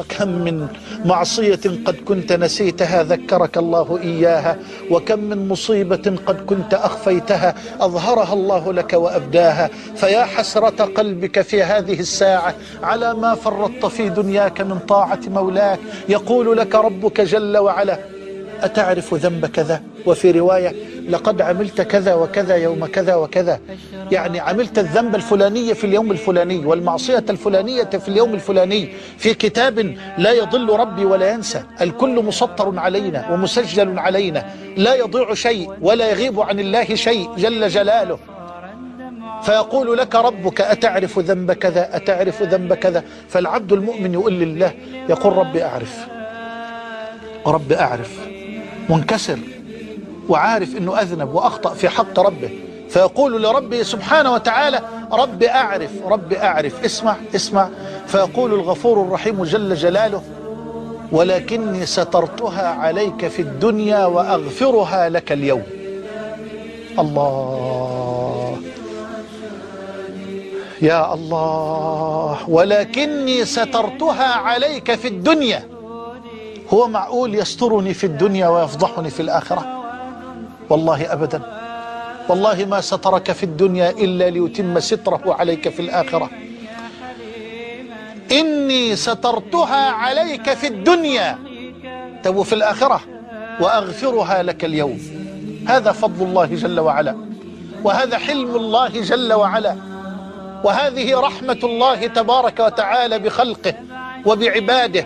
كم من معصية قد كنت نسيتها ذكرك الله إياها، وكم من مصيبة قد كنت أخفيتها أظهرها الله لك وأبداها. فيا حسرة قلبك في هذه الساعة على ما فرطت في دنياك من طاعة مولاك. يقول لك ربك جل وعلا: أتعرف ذنب كذا؟ وفي رواية: لقد عملت كذا وكذا يوم كذا وكذا، يعني عملت الذنب الفلاني في اليوم الفلاني والمعصية الفلانية في اليوم الفلاني، في كتاب لا يضل ربي ولا ينسى، الكل مسطر علينا ومسجل علينا، لا يضيع شيء ولا يغيب عن الله شيء جل جلاله. فيقول لك ربك: أتعرف ذنب كذا؟ أتعرف ذنب كذا؟ فالعبد المؤمن يقول لله، يقول: ربي أعرف، رب أعرف، منكسر وعارف أنه أذنب وأخطأ في حق ربه، فيقول لربه سبحانه وتعالى: رب أعرف، رب أعرف. اسمع اسمع، فيقول الغفور الرحيم جل جلاله: ولكني سترتها عليك في الدنيا وأغفرها لك اليوم. الله، يا الله، ولكني سترتها عليك في الدنيا. هو معقول يسترني في الدنيا ويفضحني في الآخرة؟ والله أبدا، والله ما سترك في الدنيا إلا ليتم ستره عليك في الآخرة. إني سترتها عليك في الدنيا، تو في الآخرة، وأغفرها لك اليوم. هذا فضل الله جل وعلا، وهذا حلم الله جل وعلا، وهذه رحمة الله تبارك وتعالى بخلقه وبعباده.